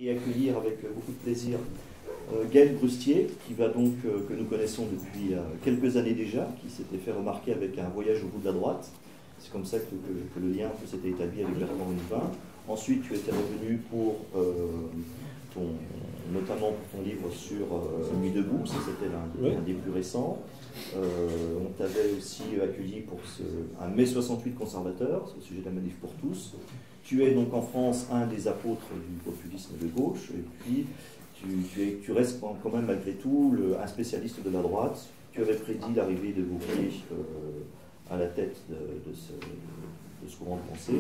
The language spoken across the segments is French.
Et accueillir avec beaucoup de plaisir Gaël Brustier, qui va donc, que nous connaissons depuis quelques années déjà, qui s'était fait remarquer avec un voyage au bout de la droite. C'est comme ça que le lien s'était établi avec Bertrand Ruffin. Ensuite, tu étais revenu pour notamment pour ton livre sur Nuit debout, ça c'était l'un des plus récents. On t'avait aussi accueilli pour un mai 68 conservateur, c'est au sujet de la manif pour tous. Tu es donc en France un des apôtres du populisme de gauche, et puis tu restes quand même malgré tout un spécialiste de la droite. Tu avais prédit l'arrivée de Wauquiez à la tête de ce courant de pensée.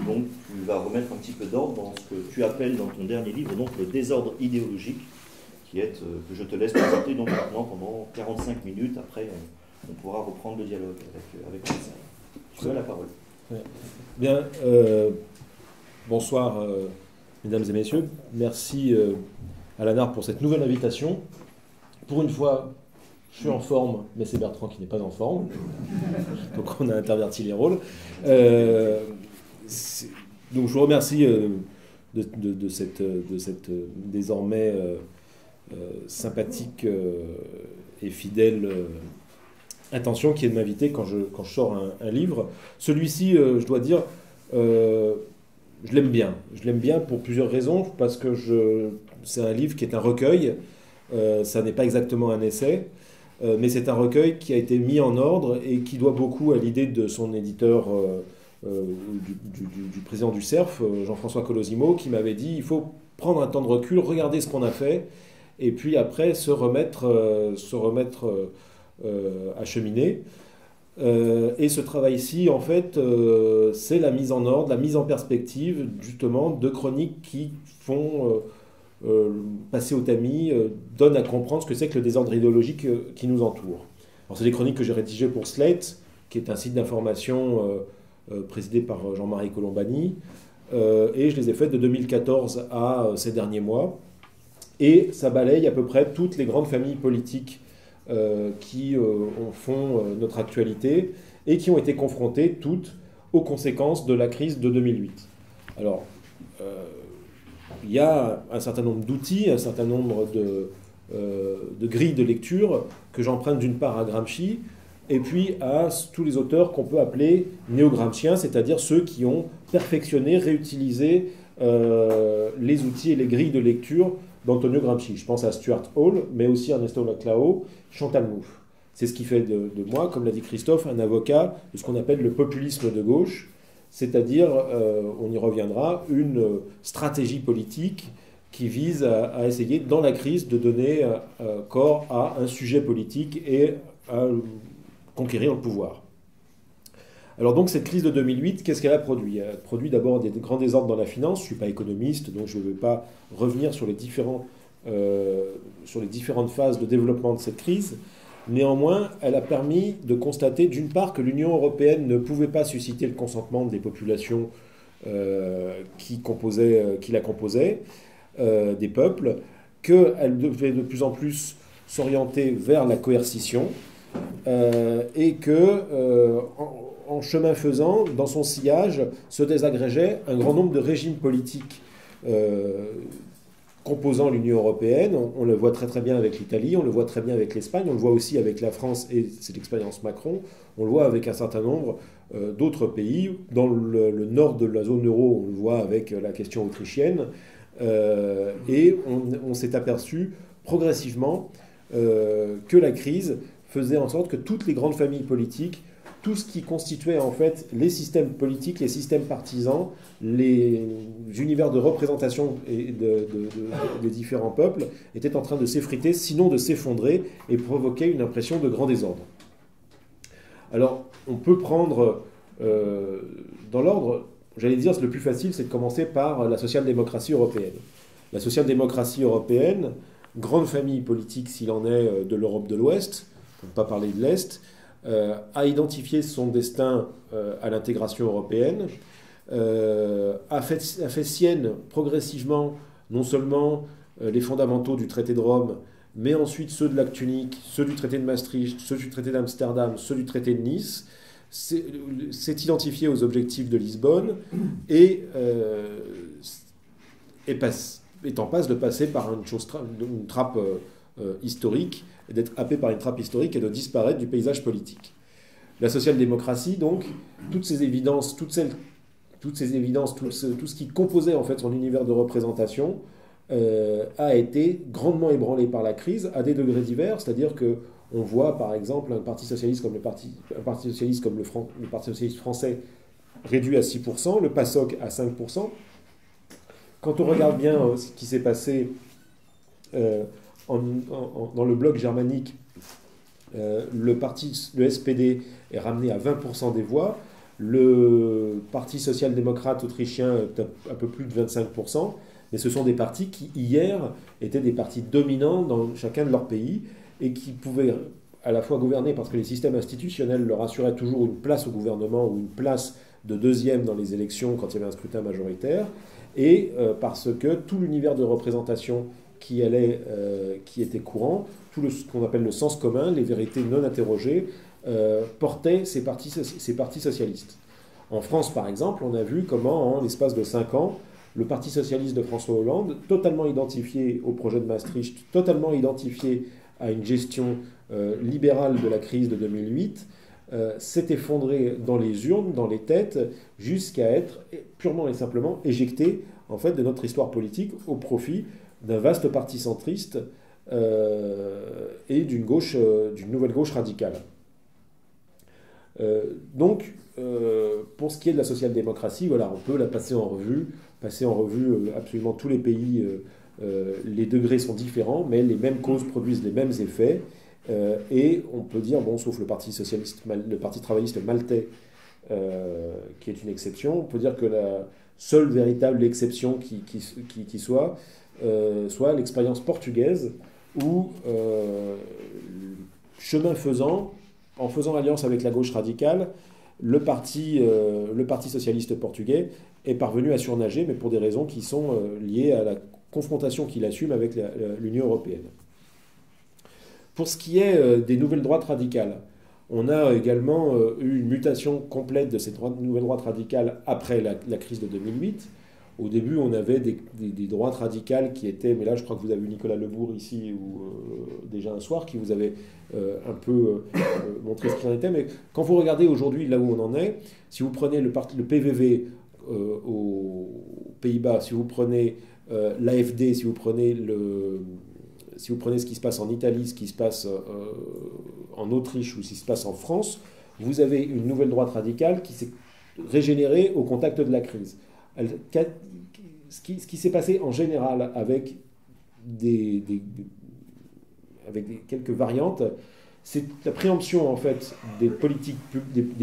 Donc tu vas remettre un petit peu d'ordre dans ce que tu appelles dans ton dernier livre donc le désordre idéologique, qui est que je te laisse présenter donc maintenant pendant 45 minutes. Après, on pourra reprendre le dialogue avec Marcel. Tu as la parole. Bien, bonsoir mesdames et messieurs. Merci à l'ANAR pour cette nouvelle invitation. Pour une fois, je suis en forme, mais c'est Bertrand qui n'est pas en forme. Donc on a interverti les rôles. Donc je vous remercie de cette désormais sympathique et fidèle intention qui est de m'inviter quand je sors un livre. Celui-ci, je dois dire, je l'aime bien. Je l'aime bien pour plusieurs raisons, parce que c'est un livre qui est un recueil. Ça n'est pas exactement un essai, mais c'est un recueil qui a été mis en ordre et qui doit beaucoup à l'idée de son éditeur, du président du CERF, Jean-François Colosimo, qui m'avait dit il faut prendre un temps de recul, regarder ce qu'on a fait, et puis après se remettre à cheminer. Et ce travail-ci, en fait, c'est la mise en ordre, la mise en perspective, justement, de chroniques qui font passer au tamis, donnent à comprendre ce que c'est que le désordre idéologique qui nous entoure. Alors, c'est des chroniques que j'ai rédigées pour Slate, qui est un site d'information présidé par Jean-Marie Colombani, et je les ai faites de 2014 à ces derniers mois. Et ça balaye à peu près toutes les grandes familles politiques qui font notre actualité et qui ont été confrontées toutes aux conséquences de la crise de 2008. Alors, il y a un certain nombre d'outils, un certain nombre de grilles de lecture que j'emprunte d'une part à Gramsci et puis à tous les auteurs qu'on peut appeler néo-gramsciens, c'est-à-dire ceux qui ont perfectionné, réutilisé les outils et les grilles de lecture d'Antonio Gramsci. Je pense à Stuart Hall, mais aussi à Ernesto Laclao, Chantal Mouffe. C'est ce qui fait de moi, comme l'a dit Christophe, un avocat de ce qu'on appelle le populisme de gauche, c'est-à-dire, on y reviendra, une stratégie politique qui vise à essayer, dans la crise, de donner corps à un sujet politique et à conquérir le pouvoir. Alors donc cette crise de 2008, qu'est-ce qu'elle a produit? Elle a produit d'abord des grands désordres dans la finance. Je ne suis pas économiste, donc je ne vais pas revenir sur les différentes phases de développement de cette crise. Néanmoins, elle a permis de constater d'une part que l'Union européenne ne pouvait pas susciter le consentement des populations qui la composaient, des peuples, qu'elle devait de plus en plus s'orienter vers la coercition et que... en chemin faisant, dans son sillage, se désagrégeait un grand nombre de régimes politiques composant l'Union européenne. On le voit très très bien avec l'Italie, on le voit très bien avec l'Espagne, on le voit aussi avec la France, et c'est l'expérience Macron, on le voit avec un certain nombre d'autres pays. Dans le nord de la zone euro, on le voit avec la question autrichienne, et on s'est aperçu progressivement que la crise faisait en sorte que toutes les grandes familles politiques, tout ce qui constituait en fait les systèmes politiques, les systèmes partisans, les univers de représentation des différents peuples étaient en train de s'effriter, sinon de s'effondrer, et provoquer une impression de grand désordre. Alors, on peut prendre dans l'ordre, j'allais dire, le plus facile, c'est de commencer par la social-démocratie européenne. La social-démocratie européenne, grande famille politique s'il en est de l'Europe de l'Ouest, pour ne pas parler de l'Est, a identifié son destin à l'intégration européenne, a fait sienne progressivement non seulement les fondamentaux du traité de Rome, mais ensuite ceux de l'acte unique, ceux du traité de Maastricht, ceux du traité d'Amsterdam, ceux du traité de Nice, s'est identifié aux objectifs de Lisbonne et est en passe de passer par une trappe historique, d'être happé par une trappe historique et de disparaître du paysage politique. La social-démocratie, donc, toutes ces évidences, tout ce qui composait en fait son univers de représentation, a été grandement ébranlé par la crise à des degrés divers, c'est-à-dire que on voit par exemple un parti socialiste comme le Parti socialiste français réduit à 6%, le PASOK à 5%. Quand on regarde bien ce qui s'est passé dans le bloc germanique, le SPD est ramené à 20% des voix, le Parti social-démocrate autrichien est un peu plus de 25%, mais ce sont des partis qui, hier, étaient des partis dominants dans chacun de leurs pays et qui pouvaient à la fois gouverner parce que les systèmes institutionnels leur assuraient toujours une place au gouvernement ou une place de deuxième dans les élections quand il y avait un scrutin majoritaire, et parce que tout l'univers de représentation qui était courant, ce qu'on appelle le sens commun, les vérités non interrogées, portaient ces partis socialistes. En France, par exemple, on a vu comment, en l'espace de 5 ans, le Parti socialiste de François Hollande, totalement identifié au projet de Maastricht, totalement identifié à une gestion libérale de la crise de 2008, s'est effondré dans les urnes, dans les têtes, jusqu'à être purement et simplement éjecté en fait, de notre histoire politique au profit d'un vaste parti centriste et d'une nouvelle gauche radicale. Donc, pour ce qui est de la social-démocratie, voilà, on peut la passer en revue absolument tous les pays. Les degrés sont différents, mais les mêmes causes produisent les mêmes effets. Et on peut dire, bon, sauf le Parti travailliste maltais, qui est une exception, on peut dire que la seule véritable exception qui soit l'expérience portugaise, où, chemin faisant, en faisant alliance avec la gauche radicale, le parti socialiste portugais est parvenu à surnager, mais pour des raisons qui sont liées à la confrontation qu'il assume avec l'Union européenne. Pour ce qui est des nouvelles droites radicales, on a également eu une mutation complète de ces nouvelles droites radicales après la crise de 2008. Au début, on avait des droites radicales qui étaient, mais là je crois que vous avez vu Nicolas Lebourg ici, déjà un soir, qui vous avait un peu montré ce qu'il en était. Mais quand vous regardez aujourd'hui là où on en est, si vous prenez le PVV aux Pays-Bas, si vous prenez l'AFD, si vous prenez ce qui se passe en Italie, ce qui se passe en Autriche ou ce qui se passe en France, vous avez une nouvelle droite radicale qui s'est régénérée au contact de la crise. Ce qui s'est passé en général avec quelques variantes, c'est la préemption en fait des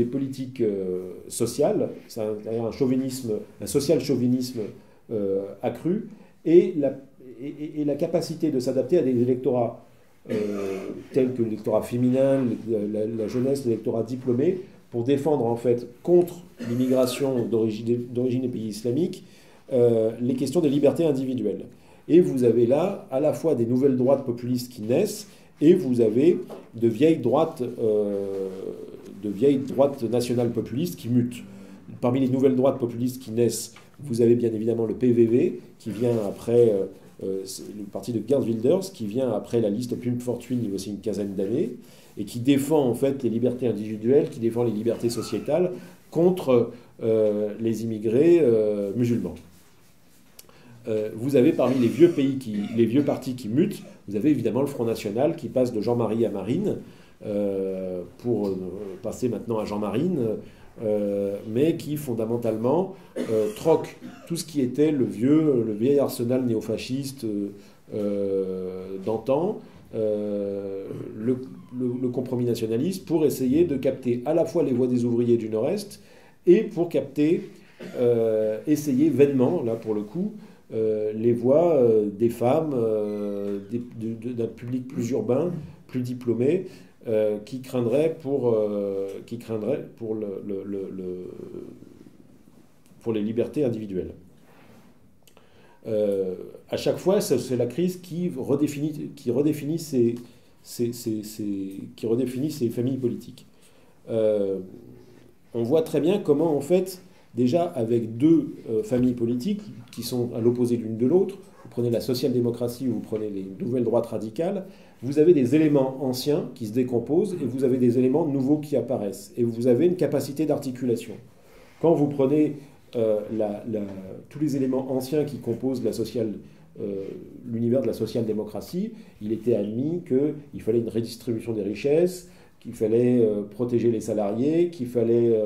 politiques sociales, c'est un social-chauvinisme accru, et la capacité de s'adapter à des électorats tels que l'électorat féminin, la jeunesse, l'électorat diplômé, pour défendre en fait contre l'immigration d'origine des pays islamiques les questions des libertés individuelles. Et vous avez là à la fois des nouvelles droites populistes qui naissent et vous avez de vieilles droites nationales populistes qui mutent. Parmi les nouvelles droites populistes qui naissent, vous avez bien évidemment le PVV qui vient après le parti de Geert Wilders qui vient après la liste Pim Fortuyn il y a aussi une quinzaine d'années et qui défend en fait les libertés individuelles, qui défend les libertés sociétales contre les immigrés musulmans. Vous avez parmi les vieux partis qui mutent, vous avez évidemment le Front National qui passe de Jean-Marie à Marine pour passer maintenant à Jean-Marine, mais qui fondamentalement troque tout ce qui était le vieil arsenal néofasciste d'antan, le compromis nationaliste, pour essayer de capter à la fois les voix des ouvriers du Nord-Est et pour capter, essayer vainement, là pour le coup, les voix des femmes, d'un public plus urbain, plus diplômé, qui craindrait pour les libertés individuelles. À chaque fois, c'est la crise qui redéfinit ces familles politiques. On voit très bien comment, en fait, déjà avec deux familles politiques qui sont à l'opposé l'une de l'autre. Vous prenez la social-démocratie ou vous prenez les nouvelles droites radicales, vous avez des éléments anciens qui se décomposent et vous avez des éléments nouveaux qui apparaissent. Et vous avez une capacité d'articulation. Quand vous prenez tous les éléments anciens qui composent l'univers de la social-démocratie, il était admis qu'il fallait une redistribution des richesses, qu'il fallait protéger les salariés, qu'il fallait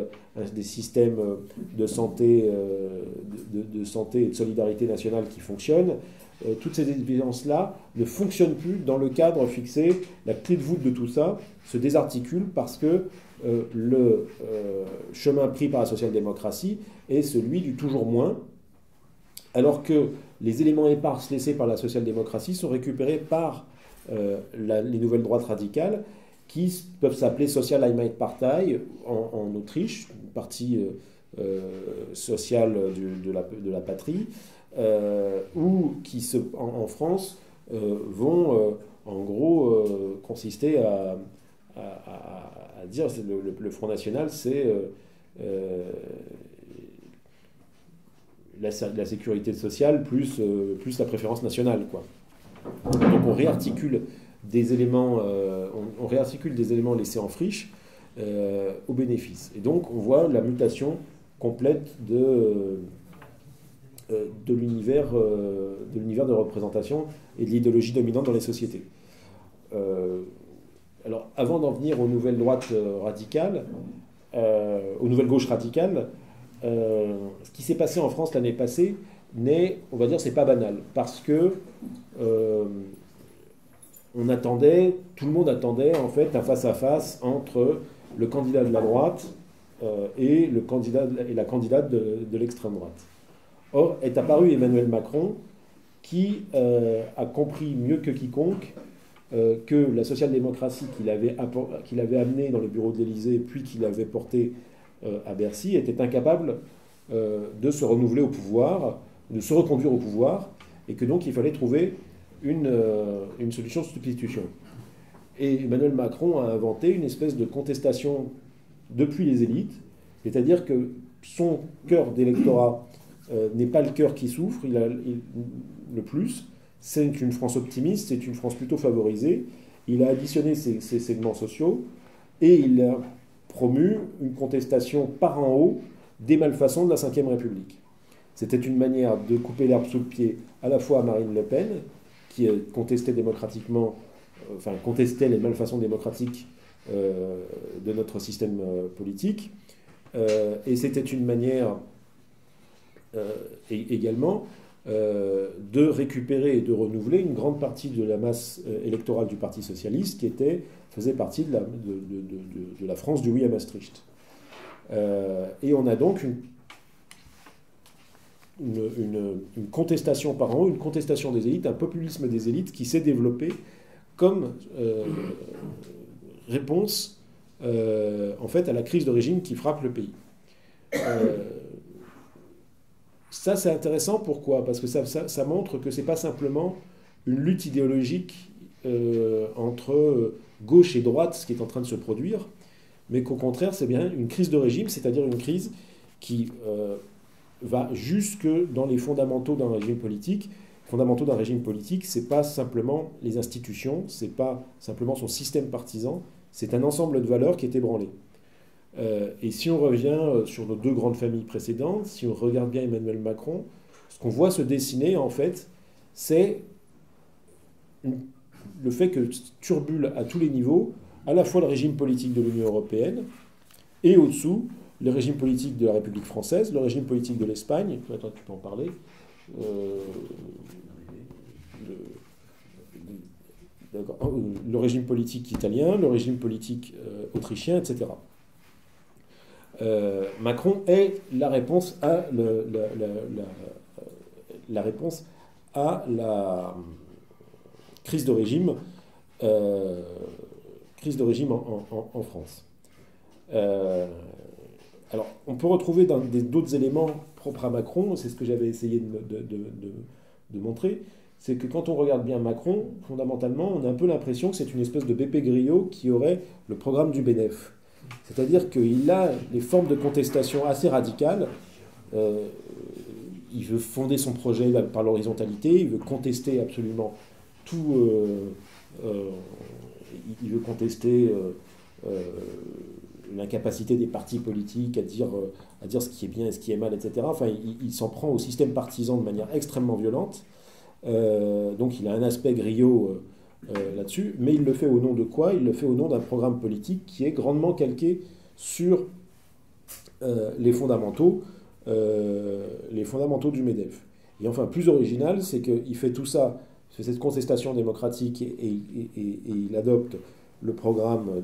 des systèmes de santé, de santé et de solidarité nationale qui fonctionnent. Toutes ces évidences-là ne fonctionnent plus dans le cadre fixé. La clé de voûte de tout ça se désarticule parce que le chemin pris par la social-démocratie est celui du toujours moins, alors que les éléments épars laissés par la social-démocratie sont récupérés par les nouvelles droites radicales qui peuvent s'appeler Social Einheitspartei en Autriche, une partie sociale de la patrie, ou qui en France vont en gros consister à dire que le Front National, c'est la sécurité sociale plus la préférence nationale, quoi. Donc on réarticule des éléments, laissés en friche au bénéfice. Et donc on voit la mutation complète de l'univers de représentation et de l'idéologie dominante dans les sociétés. Alors, avant d'en venir aux nouvelles droites radicales, aux nouvelles gauches radicales, ce qui s'est passé en France l'année passée on va dire, c'est pas banal, parce que tout le monde attendait en fait un face-à-face entre le candidat de la droite et la candidate de l'extrême droite. Or, est apparu Emmanuel Macron qui a compris mieux que quiconque que la social-démocratie qu'il avait amenée dans le bureau de l'Élysée, puis qu'il avait portée à Bercy, était incapable de se renouveler au pouvoir, de se reconduire au pouvoir, et que donc il fallait trouver une solution de substitution. Et Emmanuel Macron a inventé une espèce de contestation depuis les élites, c'est-à-dire que son cœur d'électorat n'est pas le cœur qui souffre, le plus. C'est une France optimiste, c'est une France plutôt favorisée. Il a additionné ces segments sociaux et il a promu une contestation par en haut des malfaçons de la Ve République. C'était une manière de couper l'herbe sous le pied à la fois à Marine Le Pen, qui contestait démocratiquement, contestait les malfaçons démocratiques de notre système politique, et c'était une manière également de récupérer et de renouveler une grande partie de la masse électorale du Parti socialiste qui faisait partie de la France du oui à Maastricht. Et on a donc une contestation par en haut, une contestation des élites, un populisme des élites qui s'est développé comme réponse en fait à la crise de régime qui frappe le pays. Ça, c'est intéressant. Pourquoi ? Parce que ça montre que ce n'est pas simplement une lutte idéologique entre gauche et droite, ce qui est en train de se produire, mais qu'au contraire, c'est bien une crise de régime, c'est-à-dire une crise qui va jusque dans les fondamentaux d'un régime politique. Les fondamentaux d'un régime politique, ce n'est pas simplement les institutions, ce n'est pas simplement son système partisan, c'est un ensemble de valeurs qui est ébranlé. Et si on revient sur nos deux grandes familles précédentes, si on regarde bien Emmanuel Macron, ce qu'on voit se dessiner, en fait, c'est le fait que turbule à tous les niveaux, à la fois le régime politique de l'Union européenne, et au-dessous, le régime politique de la République française, le régime politique de l'Espagne, attends, tu peux en parler, le régime politique italien, le régime politique autrichien, etc. Macron est la réponse à la crise de régime en France. Alors, on peut retrouver dans d'autres éléments propres à Macron, c'est ce que j'avais essayé de montrer, c'est que quand on regarde bien Macron, fondamentalement, on a un peu l'impression que c'est une espèce de Beppe Grillo qui aurait le programme du BNF. C'est-à-dire qu'il a des formes de contestation assez radicales il veut fonder son projet par l'horizontalité, il veut contester absolument tout, il veut contester l'incapacité des partis politiques à dire ce qui est bien et ce qui est mal, etc. Enfin, il s'en prend au système partisan de manière extrêmement violente. Donc il a un aspect griot là-dessus, mais il le fait au nom de quoi? Il le fait au nom d'un programme politique qui est grandement calqué sur les fondamentaux du MEDEF. Et enfin, plus original, c'est qu'il fait tout ça, il fait cette contestation démocratique et il adopte le programme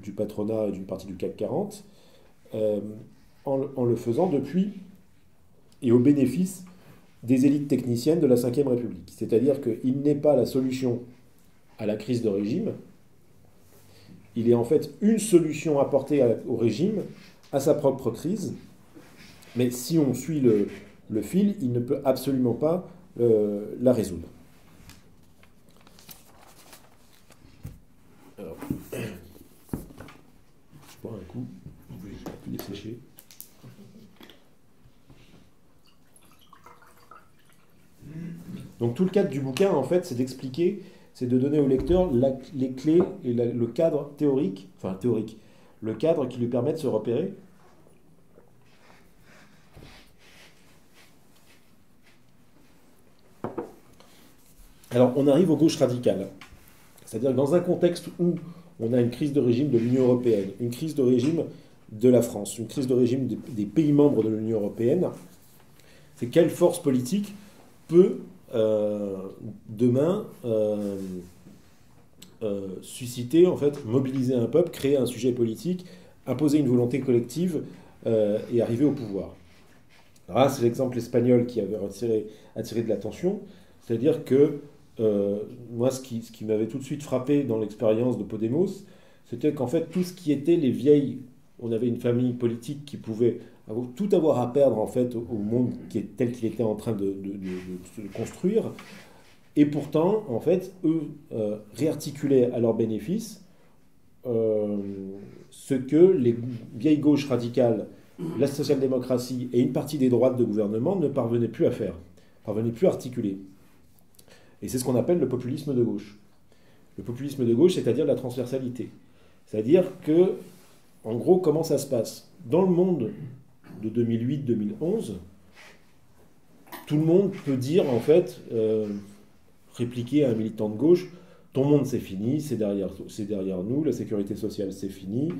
du patronat et d'une partie du CAC 40 en le faisant depuis et au bénéfice des élites techniciennes de la Ve République. C'est-à-dire qu'il n'est pas la solution à la crise de régime, il est en fait une solution apportée au régime, à sa propre crise, mais si on suit le fil, il ne peut absolument pas la résoudre. Alors, je bois un coup, je vais plus dessécher. Donc tout le cadre du bouquin, en fait, c'est d'expliquer, c'est de donner au lecteur les clés et le cadre théorique, le cadre qui lui permet de se repérer. Alors on arrive aux gauches radicales, c'est-à-dire dans un contexte où on a une crise de régime de l'Union européenne, une crise de régime de la France, une crise de régime des pays membres de l'Union européenne, c'est quelle force politique peut demain susciter, en fait, mobiliser un peuple, créer un sujet politique, imposer une volonté collective et arriver au pouvoir. Alors là, c'est l'exemple espagnol qui avait attiré de l'attention, c'est-à-dire que moi, ce qui m'avait tout de suite frappé dans l'expérience de Podemos, c'était qu'en fait, tout ce qui était les vieilles... On avait une famille politique qui pouvait tout avoir à perdre en fait au monde tel qu'il était en train de se construire. Et pourtant, en fait, eux réarticulaient à leur bénéfice ce que les vieilles gauches radicales, la social-démocratie et une partie des droites de gouvernement ne parvenaient plus à faire, ne parvenaient plus à articuler. Et c'est ce qu'on appelle le populisme de gauche. Le populisme de gauche, c'est-à-dire la transversalité. C'est-à-dire que, en gros, comment ça se passe? Dans le monde de 2008-2011, tout le monde peut dire, en fait, répliquer à un militant de gauche, ton monde c'est fini, c'est derrière nous, la sécurité sociale c'est fini,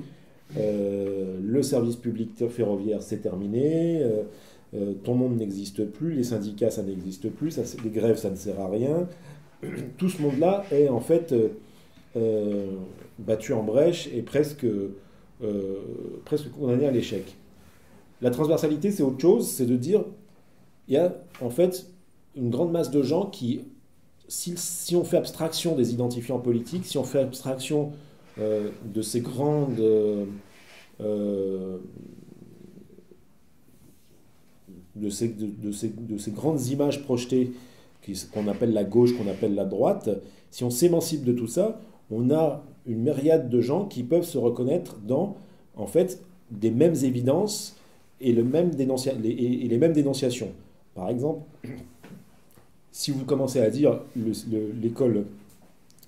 le service public ferroviaire c'est terminé, ton monde n'existe plus, les syndicats ça n'existe plus, les grèves ça ne sert à rien. Tout ce monde-là est en fait battu en brèche et presque condamné à l'échec. La transversalité, c'est autre chose, c'est de dire, il y a en fait une grande masse de gens qui, si on fait abstraction des identifiants politiques, si on fait abstraction de ces grandes... de ces grandes images projetées qu'on appelle la gauche, qu'on appelle la droite, si on s'émancipe de tout ça, on a une myriade de gens qui peuvent se reconnaître dans, en fait, des mêmes évidences et les mêmes dénonciations. Par exemple, si vous commencez à dire l'école,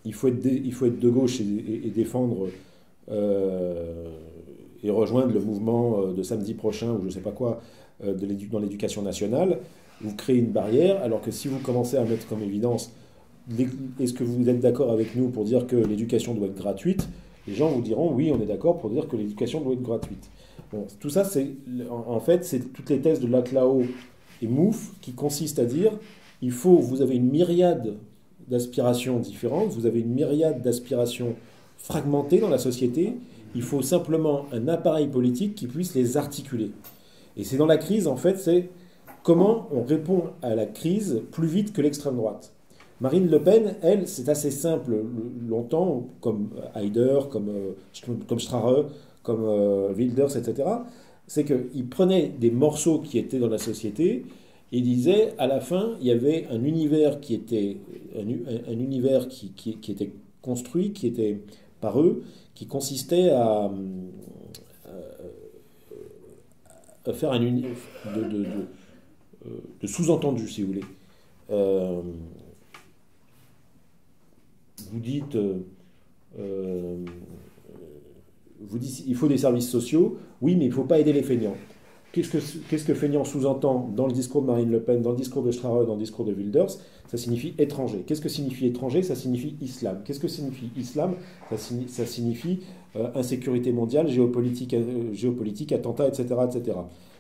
il faut être de gauche et défendre et rejoindre le mouvement de samedi prochain ou je ne sais pas quoi dans l'éducation nationale, vous créez une barrière, alors que si vous commencez à mettre comme évidence est-ce que vous êtes d'accord avec nous pour dire que l'éducation doit être gratuite, les gens vous diront oui, on est d'accord pour dire que l'éducation doit être gratuite. Bon, tout ça, en fait, c'est toutes les thèses de Laclao et Mouffe qui consistent à dire vous avez une myriade d'aspirations différentes, vous avez une myriade d'aspirations fragmentées dans la société, il faut simplement un appareil politique qui puisse les articuler. Et c'est dans la crise, en fait, c'est comment on répond à la crise plus vite que l'extrême droite. Marine Le Pen, elle, c'est assez simple, longtemps, comme Haider, comme Strache, comme Wilders, etc. C'est qu'ils prenaient des morceaux qui étaient dans la société et disaient, à la fin, il y avait un univers qui était, un univers qui était construit, qui était par eux, qui consistait faire de sous-entendu, si vous voulez. Vous dites, il faut des services sociaux, oui, mais il ne faut pas aider les feignants. Qu'est-ce que feignant sous-entend dans le discours de Marine Le Pen, dans le discours de Strauss, dans le discours de Wilders? Ça signifie étranger. Qu'est-ce que signifie étranger? Ça signifie islam. Qu'est-ce que signifie islam? Ça signifie insécurité mondiale, géopolitique, attentats, etc., etc.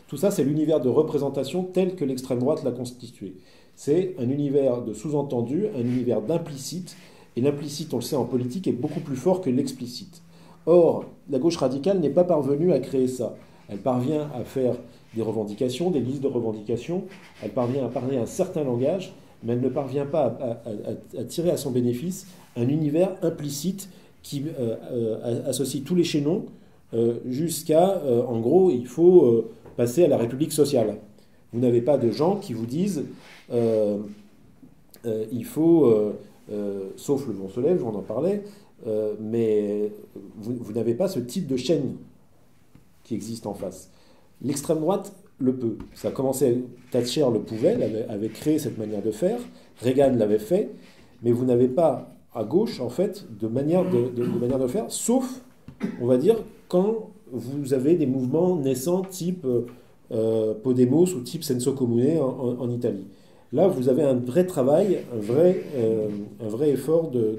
Tout ça, c'est l'univers de représentation tel que l'extrême droite l'a constitué. C'est un univers de sous-entendu, un univers d'implicite, et l'implicite, on le sait en politique, est beaucoup plus fort que l'explicite. Or, la gauche radicale n'est pas parvenue à créer ça. Elle parvient à faire des revendications, des listes de revendications, elle parvient à parler un certain langage, mais elle ne parvient pas à tirer à son bénéfice un univers implicite qui associe tous les chaînons jusqu'à, en gros, il faut passer à la République sociale. Vous n'avez pas de gens qui vous disent il faut, sauf le Mont Soleil, on en parlait, mais vous n'avez pas ce type de chaîne qui existe en face. L'extrême droite le peut. Ça a commencé, Thatcher le pouvait, avait créé cette manière de faire, Reagan l'avait fait, mais vous n'avez pas à gauche, en fait, de manière de faire, sauf, on va dire, quand vous avez des mouvements naissants type Podemos ou type Senso Comune en Italie. Là, vous avez un vrai travail, un vrai effort de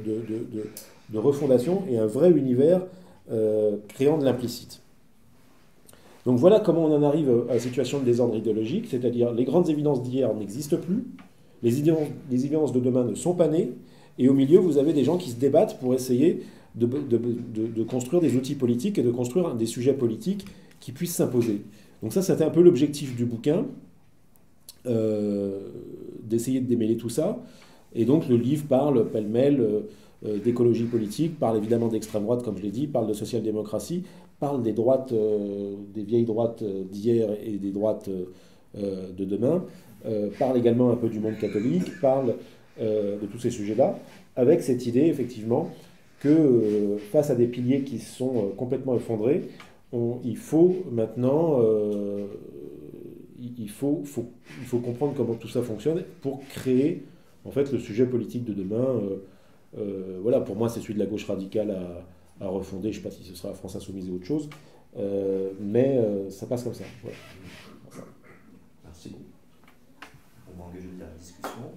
refondation et un vrai univers créant de l'implicite. Donc voilà comment on en arrive à la situation de désordre idéologique, c'est-à-dire les grandes évidences d'hier n'existent plus, les évidences de demain ne sont pas nées, et au milieu, vous avez des gens qui se débattent pour essayer de construire des outils politiques et de construire des sujets politiques qui puissent s'imposer. Donc ça, c'était un peu l'objectif du bouquin, d'essayer de démêler tout ça. Et donc le livre parle pêle-mêle d'écologie politique, parle évidemment d'extrême droite, comme je l'ai dit, parle de social-démocratie, parle des droites, des vieilles droites d'hier et des droites de demain, parle également un peu du monde catholique, parle de tous ces sujets-là, avec cette idée effectivement que face à des piliers qui sont complètement effondrés, il faut maintenant il faut comprendre comment tout ça fonctionne pour créer en fait le sujet politique de demain. Voilà, pour moi c'est celui de la gauche radicale à refonder. Je ne sais pas si ce sera la France Insoumise ou autre chose, mais ça passe comme ça. Voilà. Merci beaucoup. On va engager la discussion.